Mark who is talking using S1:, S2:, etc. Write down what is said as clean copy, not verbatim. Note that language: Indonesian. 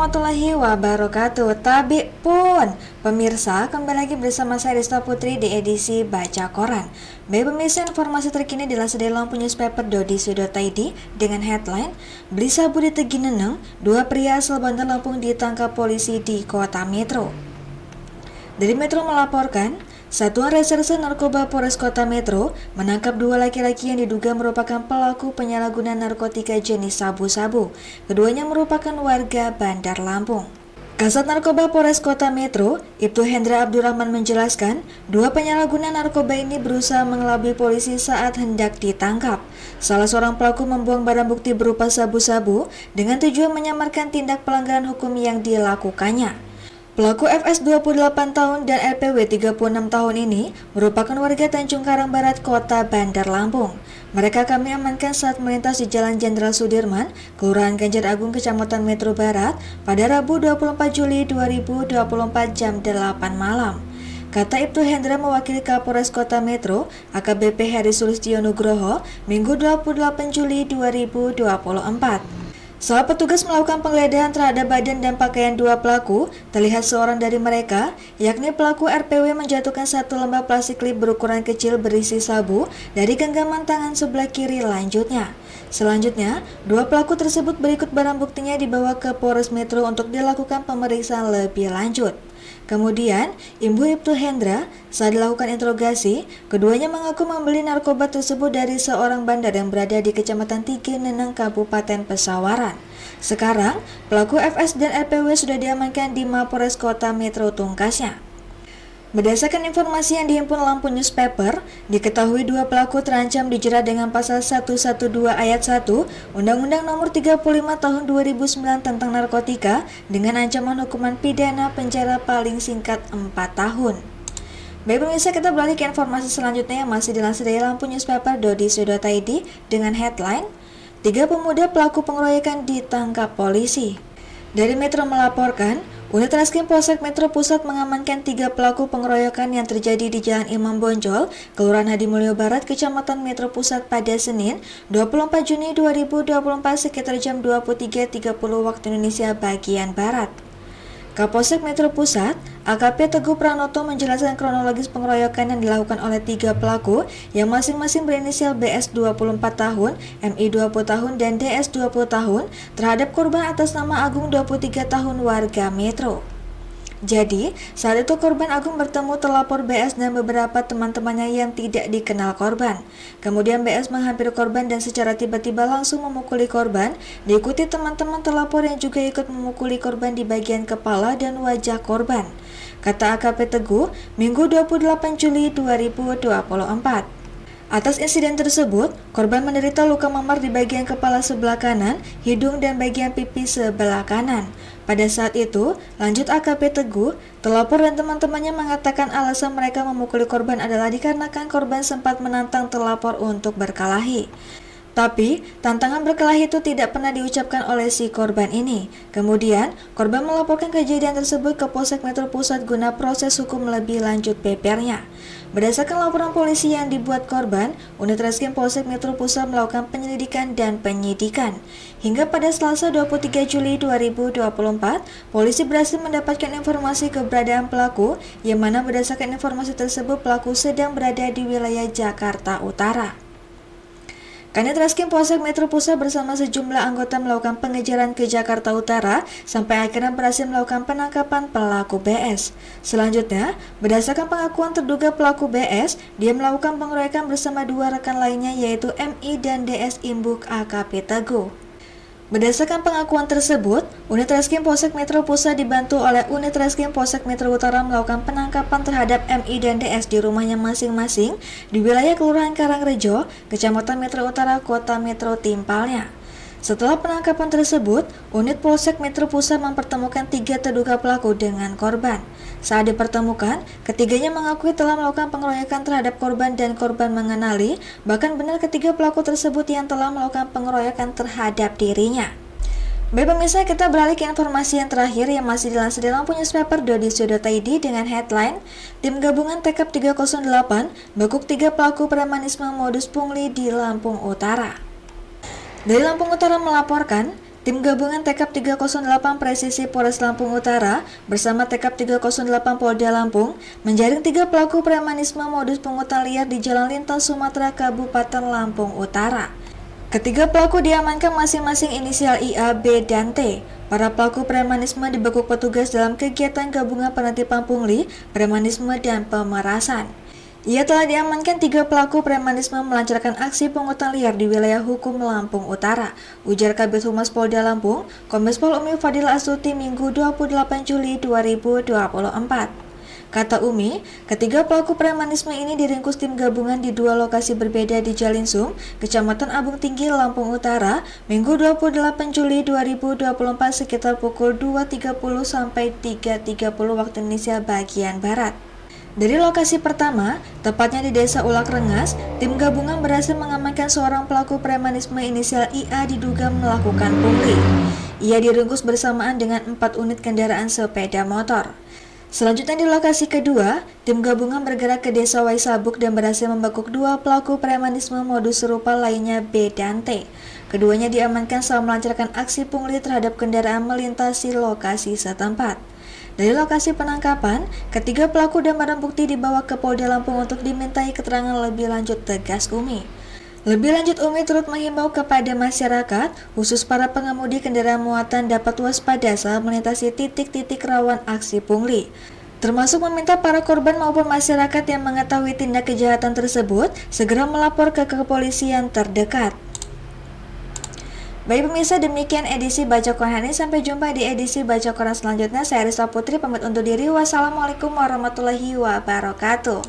S1: warahmatullahi wabarakatuh. Tabik pun pemirsa, kembali lagi bersama saya Rista Putri di edisi Baca Koran. Baik pemirsa, informasi terkini dilansir dari Lampung Newspaper.di.id dengan headline Beli sabu di Tegi Neneng, dua pria asal Bandar Lampung ditangkap polisi di kota Metro. Dari Metro melaporkan, Satuan Reserse Narkoba Polres Kota Metro menangkap dua laki-laki yang diduga merupakan pelaku penyalahgunaan narkotika jenis sabu-sabu. Keduanya merupakan warga Bandar Lampung. Kasat Narkoba Polres Kota Metro, Ibtu Hendra Abdurrahman menjelaskan, dua penyalahguna narkoba ini berusaha mengelabui polisi saat hendak ditangkap. Salah seorang pelaku membuang barang bukti berupa sabu-sabu dengan tujuan menyamarkan tindak pelanggaran hukum yang dilakukannya. Pelaku FS 28 tahun dan LPW 36 tahun ini merupakan warga Tanjung Karang Barat, Kota Bandar Lampung. Mereka kami amankan saat melintas di Jalan Jenderal Sudirman, Kelurahan Ganjar Agung, Kecamatan Metro Barat pada Rabu 24 Juli 2024 jam 8 malam. Kata Ibtu Hendra mewakili Kapolres Kota Metro, AKBP Heri Sulistyo Nugroho, Minggu 28 Juli 2024. Saat petugas melakukan penggeledahan terhadap badan dan pakaian dua pelaku, terlihat seorang dari mereka, yakni pelaku RPW menjatuhkan satu lembar plastik klip berukuran kecil berisi sabu dari genggaman tangan sebelah kiri Selanjutnya, dua pelaku tersebut berikut barang buktinya dibawa ke Polres Metro untuk dilakukan pemeriksaan lebih lanjut. Kemudian, Ibu Ibtu Hendra, saat dilakukan interogasi, keduanya mengaku membeli narkoba tersebut dari seorang bandar yang berada di Kecamatan Tegi Neneng, Kabupaten Pesawaran. Sekarang, pelaku FS dan LPW sudah diamankan di Mapolres Kota Metro Tungkasnya. Berdasarkan informasi yang dihimpun Lampung Newspaper, diketahui dua pelaku terancam dijerat dengan pasal 112 ayat 1 Undang-Undang Nomor 35 Tahun 2009 tentang narkotika dengan ancaman hukuman pidana penjara paling singkat 4 tahun. Baik pemirsa, kita beralih ke informasi selanjutnya yang masih dilansir dari Lampung Newspaper.di.id dengan headline 3 pemuda pelaku pengeroyokan ditangkap polisi. Dari Metro melaporkan, Unit Reskrim Polsek Metro Pusat mengamankan 3 pelaku pengeroyokan yang terjadi di Jalan Imam Bonjol, Kelurahan Hadimulyo Barat, Kecamatan Metro Pusat pada Senin 24 Juni 2024 sekitar jam 23.30 waktu Indonesia bagian Barat. Kapolsek Metro Pusat, AKP Teguh Pranoto menjelaskan kronologis pengeroyokan yang dilakukan oleh 3 pelaku yang masing-masing berinisial BS 24 tahun, MI 20 tahun, dan DS 20 tahun terhadap korban atas nama Agung 23 tahun warga Metro. Jadi, saat itu korban Agung bertemu telapor BS dan beberapa teman-temannya yang tidak dikenal korban. Kemudian BS menghampiri korban dan secara tiba-tiba langsung memukuli korban, diikuti teman-teman telapor yang juga ikut memukuli korban di bagian kepala dan wajah korban. Kata AKP Teguh, Minggu 28 Juli 2024. Atas insiden tersebut, korban menderita luka memar di bagian kepala sebelah kanan, hidung, dan bagian pipi sebelah kanan. Pada saat itu, lanjut AKP Teguh, telapor dan teman-temannya mengatakan alasan mereka memukuli korban adalah dikarenakan korban sempat menantang telapor untuk berkelahi. Tapi, tantangan berkelahi itu tidak pernah diucapkan oleh si korban ini. Kemudian, korban melaporkan kejadian tersebut ke Polsek Metro Pusat guna proses hukum lebih lanjut PR-nya. Berdasarkan laporan polisi yang dibuat korban, Unit Reskrim Polsek Metro Pusat melakukan penyelidikan dan penyidikan. Hingga pada Selasa 23 Juli 2024, polisi berhasil mendapatkan informasi keberadaan pelaku, yang mana berdasarkan informasi tersebut pelaku sedang berada di wilayah Jakarta Utara. Kanit Reskrim Polsek Metro Pusat bersama sejumlah anggota melakukan pengejaran ke Jakarta Utara sampai akhirnya berhasil melakukan penangkapan pelaku BS. Selanjutnya, berdasarkan pengakuan terduga pelaku BS, dia melakukan pengeroyokan bersama 2 rekan lainnya yaitu MI dan DS Imbuk AKP Teguh. Berdasarkan pengakuan tersebut, Unit Reskrim Polsek Metro Pusat dibantu oleh Unit Reskrim Polsek Metro Utara melakukan penangkapan terhadap MI dan DS di rumahnya masing-masing di wilayah Kelurahan Karangrejo, Kecamatan Metro Utara, Kota Metro timpalnya. Setelah penangkapan tersebut, unit Polsek Metro Pusat mempertemukan 3 terduga pelaku dengan korban. Saat dipertemukan, ketiganya mengakui telah melakukan pengeroyokan terhadap korban dan korban mengenali, bahkan benar ketiga pelaku tersebut yang telah melakukan pengeroyokan terhadap dirinya. Baik pemirsa, kita beralih ke informasi yang terakhir yang masih dilansir di Lampung Newspaper.di.id dengan headline Tim Gabungan TKP 308 bekuk 3 pelaku premanisme modus pungli di Lampung Utara. Dari Lampung Utara melaporkan, Tim gabungan Tekap 308 Presisi Polres Lampung Utara bersama Tekap 308 Polda Lampung menjaring 3 pelaku premanisme modus pungutan liar di Jalan Lintas Sumatera Kabupaten Lampung Utara. Ketiga pelaku diamankan masing-masing inisial IA, B, dan T. Para pelaku premanisme dibekuk petugas dalam kegiatan gabungan penertiban pungli, premanisme, dan pemerasan. Ia telah diamankan 3 pelaku premanisme melancarkan aksi pungutan liar di wilayah hukum Lampung Utara, ujar Kabid Humas Polda Lampung, Kombes Pol Umi Fadila Astuti Minggu 28 Juli 2024. Kata Umi, ketiga pelaku premanisme ini diringkus tim gabungan di 2 lokasi berbeda di Jalinsum, Kecamatan Abung Tinggi, Lampung Utara, Minggu 28 Juli 2024 sekitar pukul 2.30 sampai 3.30 waktu Indonesia bagian Barat. Dari lokasi pertama, tepatnya di Desa Ulak Rengas, tim gabungan berhasil mengamankan seorang pelaku premanisme inisial IA diduga melakukan pungli. Ia diringkus bersamaan dengan 4 unit kendaraan sepeda motor. Selanjutnya di lokasi kedua, tim gabungan bergerak ke Desa Waisabuk dan berhasil membekuk 2 pelaku premanisme modus serupa lainnya B dan T. Keduanya diamankan saat melancarkan aksi pungli terhadap kendaraan melintasi lokasi setempat. Dari lokasi penangkapan, ketiga pelaku dan barang bukti dibawa ke Polda Lampung untuk dimintai keterangan lebih lanjut, tegas Umi. Lebih lanjut, Umi turut menghimbau kepada masyarakat, khusus para pengemudi kendaraan muatan dapat waspada saat melintasi titik-titik rawan aksi pungli. Termasuk meminta para korban maupun masyarakat yang mengetahui tindak kejahatan tersebut segera melapor ke kepolisian terdekat. Baik pemirsa, demikian edisi Baca Koran ini. Sampai jumpa di edisi Baca Koran selanjutnya. Saya Risa Putri pamit undur diri. Wassalamualaikum warahmatullahi wabarakatuh.